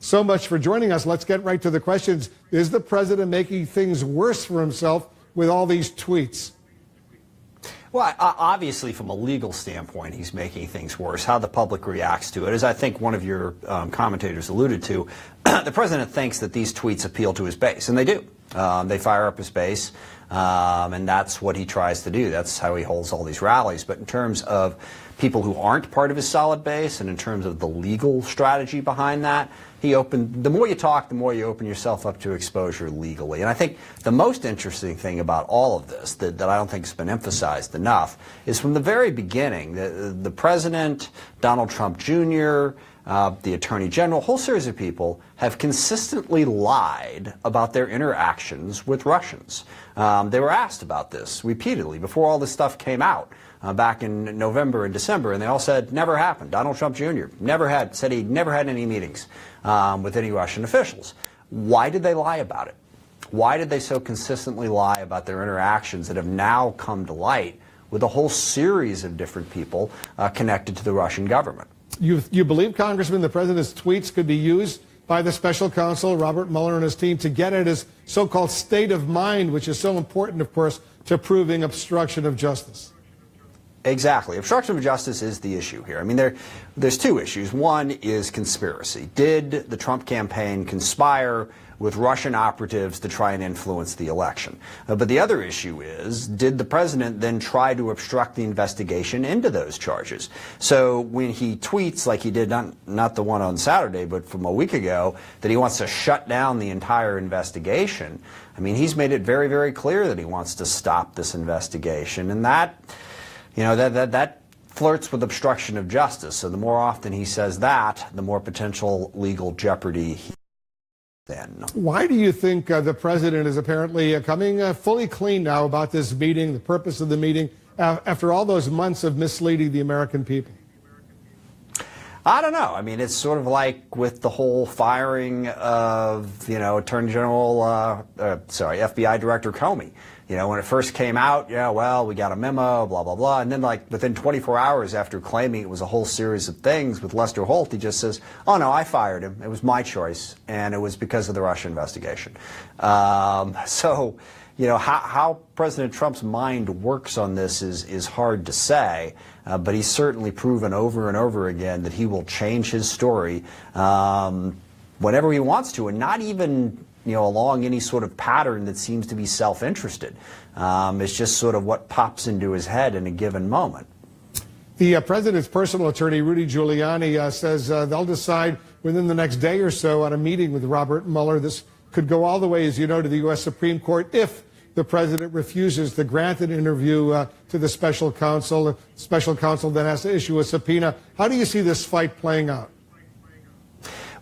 so much for joining us. Let's get right to the questions. Is the president making things worse for himself with all these tweets? Well, obviously, from a legal standpoint, he's making things worse. How the public reacts to it, as I think one of your commentators alluded to, the president thinks that these tweets appeal to his base, and they do. They fire up his base, and that's what he tries to do. That's how he holds all these rallies. But in terms of people who aren't part of his solid base, and in terms of the legal strategy behind that, the more you talk, the more you open yourself up to exposure legally. And I think the most interesting thing about all of this that I don't think has been emphasized enough is from the very beginning, the president, Donald Trump Jr., the Attorney General, a whole series of people have consistently lied about their interactions with Russians. They were asked about this repeatedly before all this stuff came out back in November and December, and they all said never happened. Donald Trump Jr. said he never had any meetings with any Russian officials. Why did they lie about it? Why did they so consistently lie about their interactions that have now come to light with a whole series of different people connected to the Russian government? You believe, Congressman, the president's tweets could be used by the special counsel, Robert Mueller, and his team to get at his so-called state of mind, which is so important, of course, to proving obstruction of justice? Exactly. Obstruction of justice is the issue here. I mean, there's two issues. One is conspiracy. Did the Trump campaign conspire with Russian operatives to try and influence the election? But the other issue is, did the president then try to obstruct the investigation into those charges? So when he tweets, like he did not the one on Saturday, but from a week ago, that he wants to shut down the entire investigation, I mean, he's made it very, very clear that he wants to stop this investigation. And that flirts with obstruction of justice. So the more often he says that, the more potential legal jeopardy he then. Why do you think the president is apparently coming fully clean now about this meeting, the purpose of the meeting, after all those months of misleading the American people? I don't know. I mean, it's sort of like with the whole firing of, FBI Director Comey. When it first came out, we got a memo, blah, blah, blah. And then, within 24 hours after claiming it was a whole series of things with Lester Holt, he just says, oh, no, I fired him. It was my choice, and it was because of the Russia investigation. So, how President Trump's mind works on this is hard to say, but he's certainly proven over and over again that he will change his story whenever he wants to, and not even along any sort of pattern that seems to be self-interested. It's just sort of what pops into his head in a given moment. The president's personal attorney, Rudy Giuliani, says they'll decide within the next day or so on a meeting with Robert Mueller. This could go all the way, as you know, to the U.S. Supreme Court if the president refuses to grant an interview to the special counsel. The special counsel then has to issue a subpoena. How do you see this fight playing out?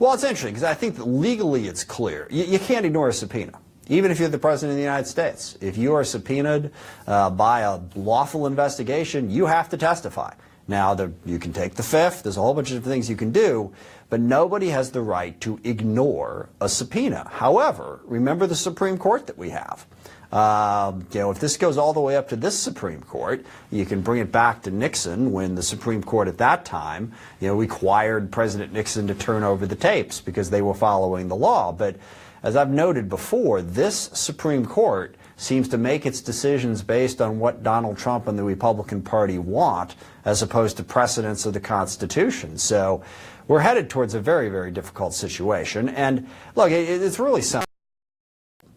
Well, it's interesting because I think that legally it's clear. You can't ignore a subpoena, even if you're the president of the United States. If you are subpoenaed by a lawful investigation, you have to testify. Now, you can take the fifth. There's a whole bunch of things you can do, but nobody has the right to ignore a subpoena. However, remember the Supreme Court that we have. If this goes all the way up to this Supreme Court, you can bring it back to Nixon when the Supreme Court at that time, required President Nixon to turn over the tapes because they were following the law. But as I've noted before, this Supreme Court seems to make its decisions based on what Donald Trump and the Republican Party want, as opposed to precedents of the Constitution. So we're headed towards a very, very difficult situation. And look, it's really simple.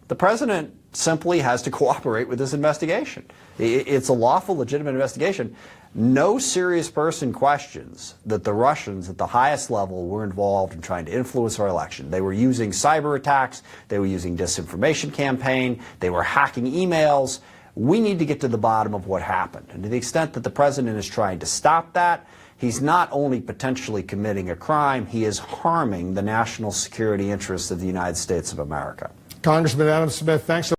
The president simply has to cooperate with this investigation. It's a lawful, legitimate investigation. No serious person questions that the Russians at the highest level were involved in trying to influence our election. They were using cyber attacks. They were using disinformation campaign. They were hacking emails. We need to get to the bottom of what happened. And to the extent that the president is trying to stop that, he's not only potentially committing a crime, he is harming the national security interests of the United States of America. Congressman Adam Smith, thanks so much.